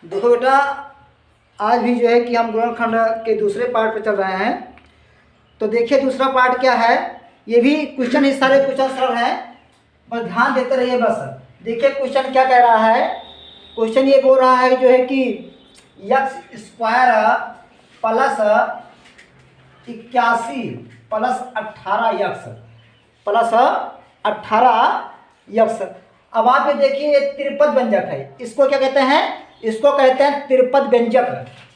देखो बेटा, आज भी जो है कि हम गुणनखंड के दूसरे पार्ट पे चल रहे हैं। तो देखिए दूसरा पार्ट क्या है। ये भी क्वेश्चन, इस सारे क्वेश्चन सरल हैं, बस ध्यान देते रहिए। बस देखिए क्वेश्चन क्या कह रहा है। क्वेश्चन ये बोल रहा है जो है कि x² plus 81 plus 18x plus 18x। अब आप ये देखिए ये त्रिपद व्यंजक है। इसको क्या कहते हैं? इसको कहते हैं त्रिपद व्यंजक।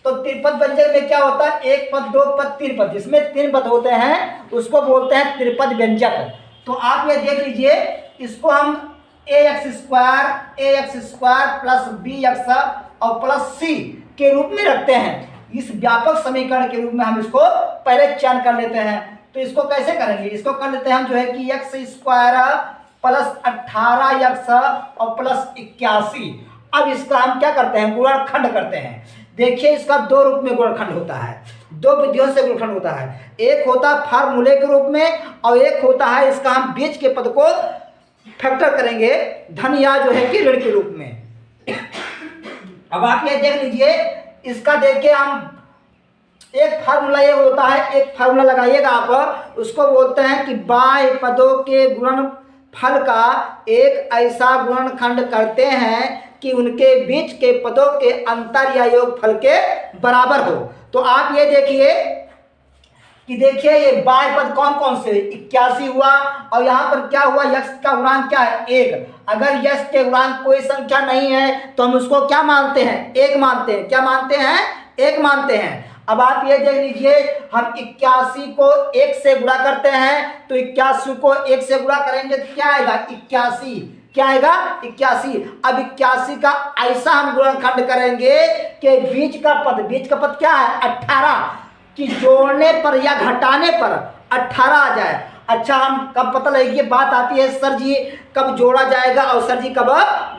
तो त्रिपद व्यंजक में क्या होता है? एक पद, दो पद, तीन पद, जिसमें तीन पद होते हैं उसको बोलते हैं त्रिपद व्यंजक। तो आप ये देख लीजिए, इसको हम ax² प्लस bx और प्लस c के रूप में रखते हैं। इस व्यापक समीकरण के रूप में हम इसको पहले चयन कर लेते हैं। तो इसको कैसे करेंगे? इसको कर लेते हैं हम जो है कि x² प्लस 18x और प्लस 81। अब इसका हम क्या करते हैं? गुणनखंड करते हैं। देखिए इसका दो रूप में गुणनखंड होता है, दो विधियों से गुणनखंड होता है। एक होता है फार्मूले के रूप में और एक होता है इसका हम बीच के पद को फैक्टर करेंगे धन या जो है कि ऋण के रूप में। अब आप ये देख लीजिए, इसका देखिए हम एक फार्मूला ये होता है, एक फार्मूला लगाइएगा आप, उसको बोलते हैं कि बाह्य पदों के गुणनफल का एक ऐसा गुणनखंड करते हैं कि उनके बीच के पदों के अंतर या योगफल के बराबर हो। तो आप ये देखिए कि देखिए ये बाह्य पद कौन कौन से? 81 हुआ और यहाँ पर क्या हुआ? यक्ष का गुणांक क्या है? 1। अगर यक्ष के गुणांक कोई संख्या नहीं है तो हम उसको क्या मानते हैं? 1 मानते हैं। क्या मानते हैं? 1 मानते हैं। अब आप ये देख लीजिए, हम 81 को 1 से गुणा करते हैं तो 81 को 1 से गुणा करेंगे तो क्या आएगा? 81। क्या आएगा? 81। अब 81 का ऐसा हम गुणनखंड करेंगे कि बीच का पद क्या है? 18 कि जोड़ने पर या घटाने पर 18 आ जाए। अच्छा, हम कब पता लगेगी? बात आती है सर जी कब जोड़ा जाएगा और सर जी कब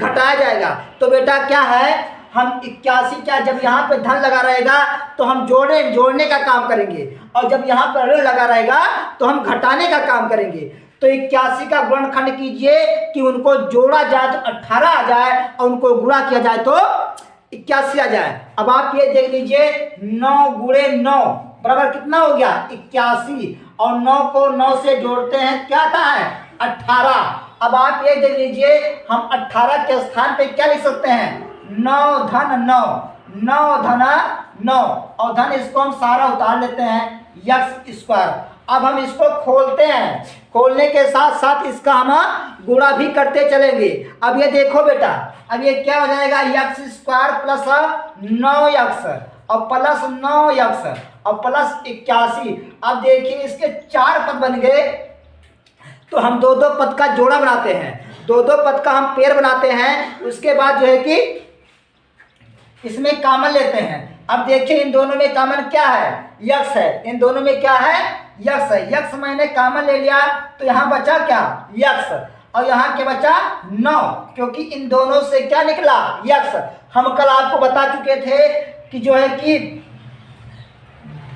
घटाया जाएगा। तो बेटा क्या है, हम 81 क्या, जब यहाँ पे धन लगा रहेगा तो हम जोड़ने का काम करेंगे और जब यहाँ पर ऋण लगा रहेगा तो हम घटाने का काम करेंगे। तो 81 का गुणनखंड कीजिए कि उनको जोड़ा जाए तो 18 आ जाए और उनको गुणा किया जाए तो 81 आ जाए। अब आप ये देख लीजिए, 9 गुणे 9 बराबर कितना हो गया? 81। और 9 को 9 से जोड़ते हैं क्या आता है? 18। अब आप ये देख लीजिए, हम 18 के स्थान पे क्या लिख सकते हैं? 9 धन 9, 9 धन 9 और धन इसको हम सारा उतार लेते हैं x²। अब हम इसको खोलते हैं, खोलने के साथ साथ इसका हम गुणा भी करते चलेंगे। अब ये देखो बेटा, अब ये क्या हो जाएगा? x² प्लस 9x और प्लस 9x और प्लस 81। अब देखिए इसके 4 पद बन गए तो हम दो दो पद का जोड़ा बनाते हैं, दो दो पद का हम पेड़ बनाते हैं। उसके बाद जो है कि इसमें कॉमन लेते हैं। अब देखिए इन दोनों में कॉमन क्या है? यक्स है। इन दोनों में क्या है? यक्स है। यक्स मैंने कॉमन ले लिया तो यहाँ बचा क्या? यक्स। और यहाँ क्या बचा? 9, क्योंकि इन दोनों से क्या निकला? यक्स। हम कल आपको बता चुके थे कि जो है कि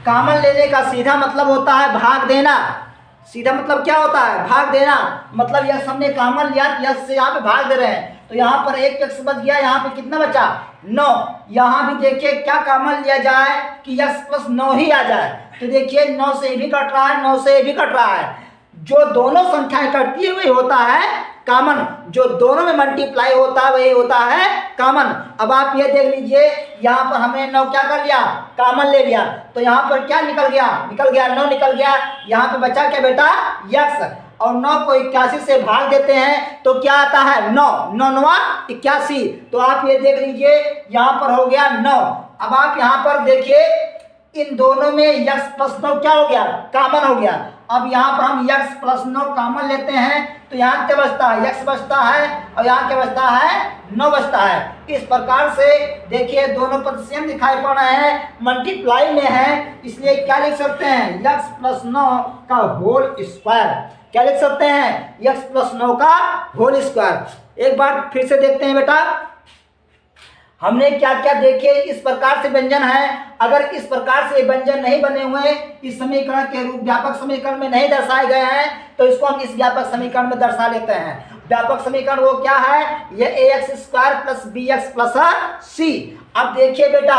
कॉमन लेने का सीधा मतलब होता है भाग देना। सीधा मतलब क्या होता है? भाग देना। मतलब यक्स हमने कॉमन लिया, यक्स से यहाँ पे भाग दे रहे हैं तो यहाँ पर एक यक्स बच गया। यहाँ पे कितना बचा? 9। यहाँ भी देखिए क्या कॉमन लिया जाए कि यक्स प्लस 9 ही आ जाए। तो देखिए 9 से ये भी कट रहा है, 9 से ये भी कट रहा है। जो दोनों संख्याएं कटती है वही होता है कॉमन, जो दोनों में मल्टीप्लाई होता है वही होता है कॉमन। अब आप ये देख लीजिए, यहाँ पर हमने 9 क्या कर लिया? कॉमन ले लिया। तो यहाँ पर क्या निकल गया? 9 निकल गया। यहाँ पे बचा क्या बेटा? यक्स। और 9 को 81 से भाग देते हैं तो क्या आता है? 9 9 81। तो आप ये देख लीजिए, यहाँ पर हो गया 9। अब आप यहाँ पर देखिए, इन दोनों में x प्लस 9 क्या हो गया? कॉमन हो गया। अब यहाँ पर हम x प्लस 9 कॉमन लेते हैं तो यहाँ क्या बचता है? x बचता है और यहाँ क्या बचता है? 9 बचता है। इस प्रकार से देखिए दोनों पद सेम दिखाई पड़ रहे हैं, मल्टीप्लाई में है, इसलिए क्या लिख सकते हैं? x प्लस 9 का होल स्क्वायर। क्या लिख सकते हैं? x प्लस 9 का होल स्क्वायर। एक बार फिर से देखते हैं बेटा, हमने क्या क्या देखे। इस प्रकार से व्यंजन है। अगर इस प्रकार से व्यंजन नहीं बने हुए, इस समीकरण के रूप व्यापक समीकरण में नहीं दर्शाए गए हैं तो इसको हम इस व्यापक समीकरण में दर्शा लेते हैं। व्यापक समीकरण वो क्या है, ये ax² plus bx plus c। अब देखिए बेटा,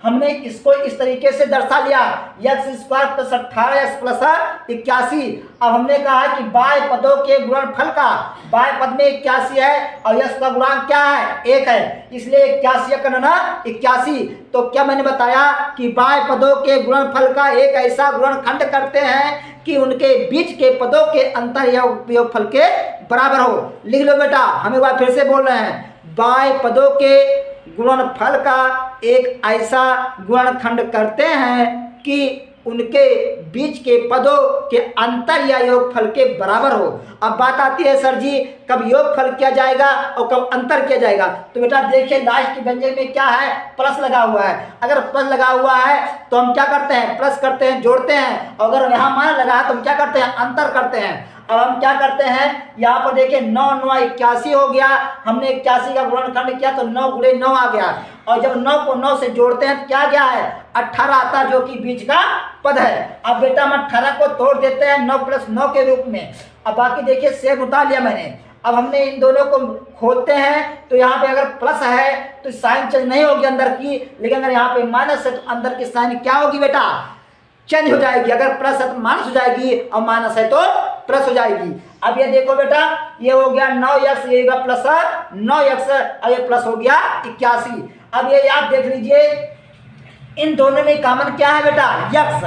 हमने इसको इस तरीके से दर्शा लिया, x² प्लस 18x प्लस 81। अब हमने कहा कि बाय पदों के गुणनफल का, बाय पद में 81 है और यश का गुणांक क्या है, 1 है, इसलिए 81 का ना 81। तो क्या मैंने बताया कि बाय पदों के गुणनफल का एक ऐसा गुणनखंड करते हैं कि उनके बीच के पदों के अंतर या उपयोगफल के बराबर हो। लिख लो बेटा, हम एक बार फिर से बोल रहे हैं, बाय पदों के गुणनफल का एक ऐसा गुणनखंड करते हैं कि उनके बीच के पदों के अंतर या योगफल के बराबर हो। अब बात आती है सर जी कब योगफल किया जाएगा और कब अंतर किया जाएगा। तो बेटा देखिए लास्ट के व्यंजक में क्या है, प्लस लगा हुआ है। अगर प्लस लगा हुआ है तो हम क्या करते हैं, प्लस करते हैं, जोड़ते हैं। और अगर यहाँ मान लगा है तो हम क्या करते हैं, अंतर करते हैं। अब हम क्या करते हैं, यहाँ पर देखिए 9 9 81 हो गया। हमने 81 का गुणनखंड किया तो 9 गुणे 9 आ गया। और जब 9 को 9 से जोड़ते हैं तो क्या गया है, 18 आता है, जो कि बीच का पद है। अब बेटा हम 18 को तोड़ देते हैं 9 + 9 के रूप में। अब बाकी देखिए सेम उतार लिया मैंने। अब हमने इन दोनों को खोलते हैं तो यहाँ पे अगर प्लस है तो साइन चेंज नहीं होगी अंदर की, लेकिन अगर यहाँ पे माइनस है तो अंदर की साइन क्या होगी बेटा, चेंज हो जाएगी। अगर प्लस है तो माइनस हो जाएगी और माइनस है तो प्लस हो जाएगी। अब ये देखो बेटा, ये हो गया 9x, ये होगा प्लस 9x और ये प्लस हो गया 81। अब ये आप देख लीजिए इन दोनों में कॉमन क्या है बेटा, x।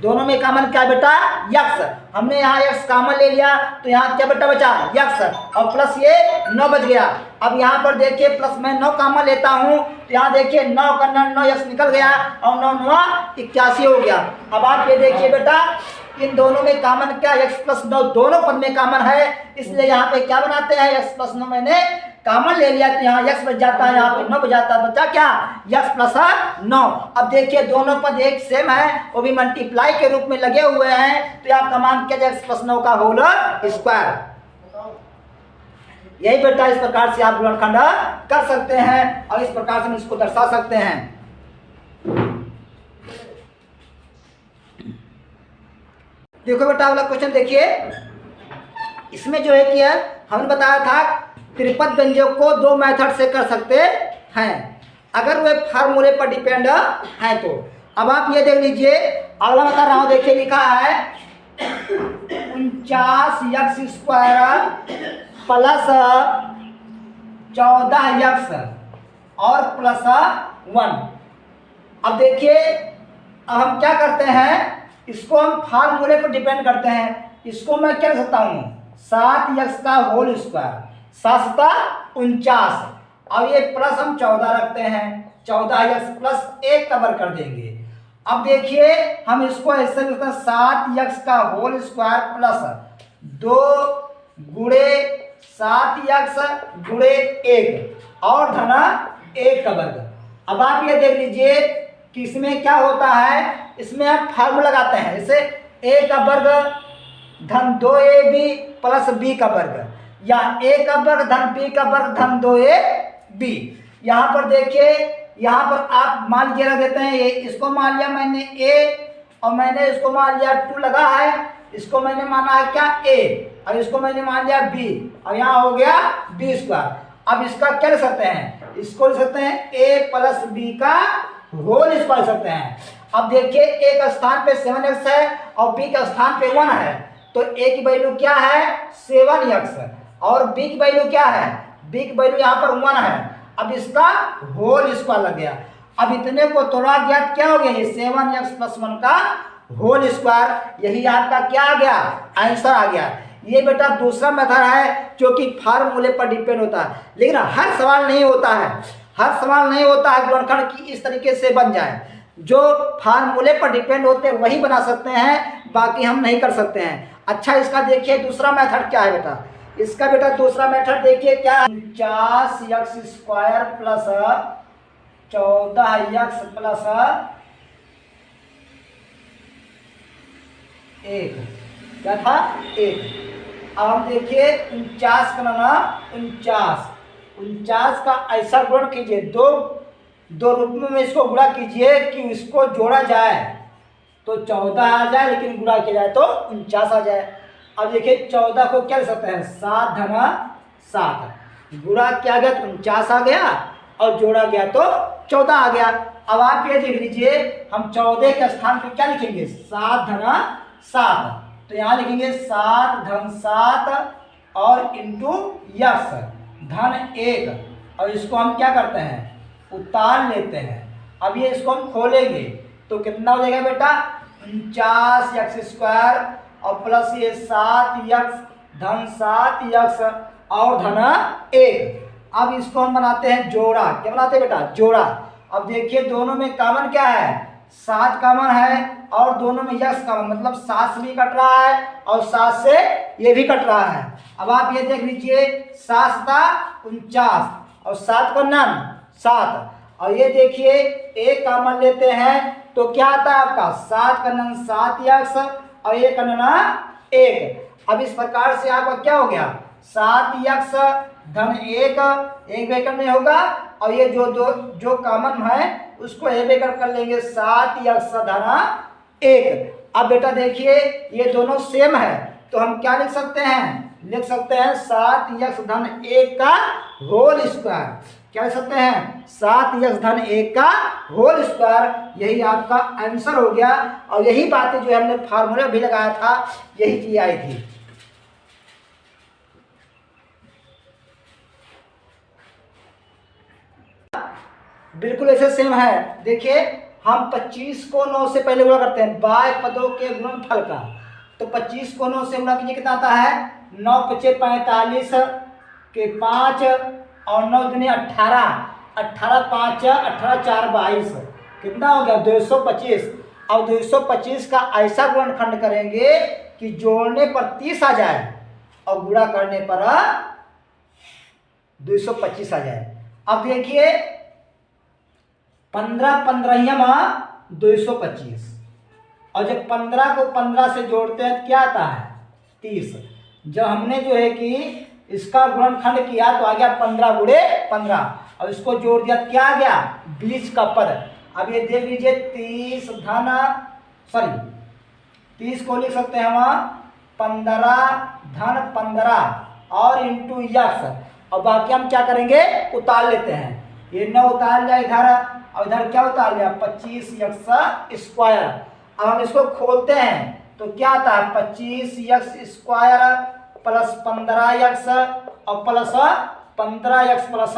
दोनों में कॉमन क्या है बेटा, x। हमने यहाँ x कॉमन ले लिया तो यहाँ क्या बेटा बचा, x और प्लस ये 9 बच गया। अब यहाँ पर देखिए प्लस मैं 9 कॉमन लेता हूँ तो यहाँ देखिए 9 का 9x निकल गया और 9 9 81 हो गया। अब आप ये देखिए बेटा इन दोनों में कॉमन क्या, x + 9 दोनों पद में कॉमन है, इसलिए यहाँ पे क्या बनाते हैं, x + 9 मैंने कॉमन ले लिया तो यहाँ x बच जाता है, यहाँ पे 9 बच जाता है, बचा क्या, x + 9। अब देखिए दोनों पद एक सेम है, वो भी मल्टीप्लाई के रूप में लगे हुए हैं, तो यहाँ का मान क्या जाए, x + 9 का होल स्क्वायर। यही बेटा इस प्रकार से आप गुणनखंड कर सकते हैं और इस प्रकार से हम इसको दर्शा सकते हैं। देखो बेटा अगला क्वेश्चन देखिए, इसमें जो है कि हमने बताया था त्रिपद व्यंजक को 2 मेथड से कर सकते हैं अगर वे फार्मूले पर डिपेंड हैं तो। अब आप ये देख लीजिए, अगला बता रहा हूँ, देखिए लिखा है 49x² प्लस 14x और प्लस 1। अब देखिए अब हम क्या करते हैं, इसको हम फार्मूले पर डिपेंड करते हैं। इसको मैं क्या लिख सकता हूँ, 7x का होल स्क्वायर, 7 49, और ये प्लस हम 14 रखते हैं, 14x प्लस 1 कवर कर देंगे। अब देखिए हम इसको ऐसे लिखते हैं 7x का होल स्क्वायर प्लस 2 गुणे 7x गुणे 1 और धना 1 का वर्ग। अब आप ये देख लीजिए कि इसमें क्या होता है, इसमें आप फार्मूला लगाते हैं, जैसे a का वर्ग धन 2ab प्लस b का वर्ग, या a का वर्ग धन b का वर्ग धन 2ab। यहाँ पर देखिए, यहाँ पर आप मान लीजिए रख देते हैं, इसको मान लिया मैंने a और मैंने इसको मान लिया 2 लगा है, इसको मैंने माना है क्या a और इसको मैंने मान लिया b और यहाँ हो गया b²। अब इसका क्या लिख सकते हैं, इसको लिख सकते हैं a प्लस b का होल स्क्वायर लिख सकते हैं। अब देखिए a का स्थान पे 7x है और b का स्थान पे 1 है, तो a की वैल्यू क्या है 7x और b की वैल्यू क्या है, b की वैल्यू यहाँ पर 1 है। अब इसका होल स्क्वायर लग गया। अब इतने को तोड़ा गया क्या हो गया, ये 7x + 1 का होल स्क्वायर, यही आपका क्या आ गया, आंसर आ गया। ये बेटा दूसरा मेथड है जो कि फार्मूले पर डिपेंड होता है, लेकिन हर सवाल नहीं होता है, हर सवाल नहीं होता है गुणनखंड की इस तरीके से बन जाए। जो फार्मूले पर डिपेंड होते हैं वही बना सकते हैं, बाकी हम नहीं कर सकते हैं। अच्छा इसका देखिए दूसरा मेथड क्या है बेटा, इसका बेटा दूसरा मेथड देखिए क्या है, 49x² प्लस 14x प्लस 1, क्या था 1। अब हम देखिए 49 का नाना 49 का ऐसा गुण कीजिए, दो रूप में इसको गुणा कीजिए कि इसको जोड़ा जाए तो 14 आ जाए, लेकिन गुणा किया जाए तो 49 आ जाए। अब देखिए 14 को क्या लिख सकते हैं, 7 धना 7। गुणा किया गया तो 49 आ गया और जोड़ा गया तो 14 आ गया। अब आप ये देख लीजिए, हम 14 के स्थान पर क्या लिखेंगे? 7 धना 7। तो यहाँ लिखेंगे 7 धन 7 और इंटू यक्स धन 1, और इसको हम क्या करते हैं? उतार लेते हैं। अब ये इसको हम खोलेंगे तो कितना हो जाएगा बेटा? 49 यक्स स्क्वायर और प्लस ये 7 यक्स धन 7 यक्स और धन 1। अब इसको हम बनाते हैं जोड़ा। क्या बनाते हैं बेटा? जोड़ा। अब देखिए दोनों में कॉमन क्या है? 7 कॉमन है और दोनों में यक्स कॉमन, मतलब 7 से भी कट रहा है और 7 से ये भी कट रहा है। अब आप ये देख लीजिए, 7 था 49 और 7 का नाम 7, और ये देखिए एक कॉमन लेते हैं तो क्या आता है आपका? 7 का नाम 7 यक्स और 1 का नाम 1। अब इस प्रकार से आपका क्या हो गया? 7 यक्स धन 1 ब्रैकेट में होगा, और ये जो कॉमन है उसको ए ब्रैकेट कर लेंगे, 7 यक्स धन 1। अब बेटा देखिए ये दोनों सेम है तो हम क्या लिख सकते हैं? लिख सकते हैं 7 यक्स धन 1 का होल स्क्वायर। क्या लिख सकते हैं? 7 यक्स धन 1 का होल स्क्वायर। यही आपका आंसर हो गया, और यही बातें जो हमने फार्मूला भी लगाया था यही चीज आई थी। बिल्कुल ऐसे सेम है। देखिए हम 25 को 9 से पहले गुणा करते हैं बाय पदों के गुणनफल का। तो 25 को 9 से गुणा कीजिए, कितना आता है? 9 पचे 45 के 5 और 9 दूनी 18, 18 5 18 4 22, कितना हो गया? 225। और 225 का ऐसा गुणनखंड करेंगे कि जोड़ने पर 30 आ जाए और गुणा करने पर 225 आ जाए। अब देखिए 15 15 225, और जब 15 को 15 से जोड़ते हैं तो क्या आता है? 30। जब हमने जो है कि इसका गुणनखंड किया तो आ गया 15 गुणे 15, और इसको जोड़ दिया तो क्या आ गया? 20 का पद। अब ये देख लीजिए 30 को लिख सकते हैं हम 15 धन 15 और इंटू यक्स, और बाकी हम क्या करेंगे? उतार लेते हैं। ये 9 उतार लिया इधर, और इधर क्या उतार लिया? 25 यक्स स्क्वायर। अब हम इसको खोलते हैं तो क्या आता है? 25 यक्स स्क्वायर प्लस 15 यक्स और प्लस 15 यक्स प्लस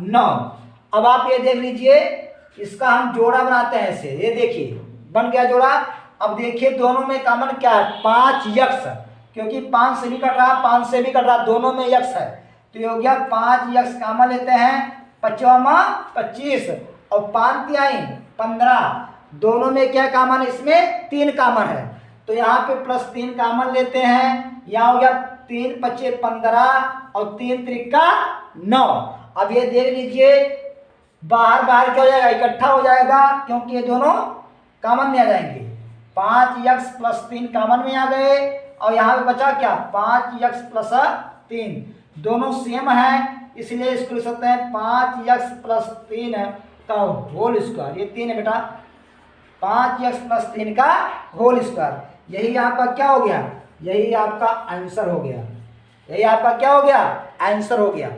9। अब आप ये देख लीजिए, इसका हम जोड़ा बनाते हैं ऐसे। ये देखिए बन गया जोड़ा। अब देखिए दोनों में कॉमन क्या है? 5 यक्स, क्योंकि 5 से भी कट रहा 5 से भी कट रहा, दोनों में यक्स है तो ये हो गया 5 यक्स कॉमन लेते हैं। 5 25 और 5 तिहाई 15, दोनों में क्या कॉमन है? इसमें 3 कॉमन है तो यहाँ पे +3 कॉमन लेते हैं। यहाँ हो गया 3 पचे 15 और 3 त्रिका 9। अब ये देख लीजिए बाहर बाहर क्या हो जाएगा? इकट्ठा हो जाएगा, क्योंकि ये दोनों कॉमन में आ जाएंगे। 5 यक्स प्लस 3 कॉमन में आ गए, और यहाँ पे बचा क्या? 5 यक्स प्लस 3, दोनों सेम है इसलिए इसको लिख सकते हैं 5 यक्स प्लस 3 का होल स्क्वायर। ये 3 है बेटा, 5 यक्स प्लस 3 का होल स्क्वायर। यही आपका क्या हो गया? यही आपका आंसर हो गया। यही आपका क्या हो गया? आंसर हो गया।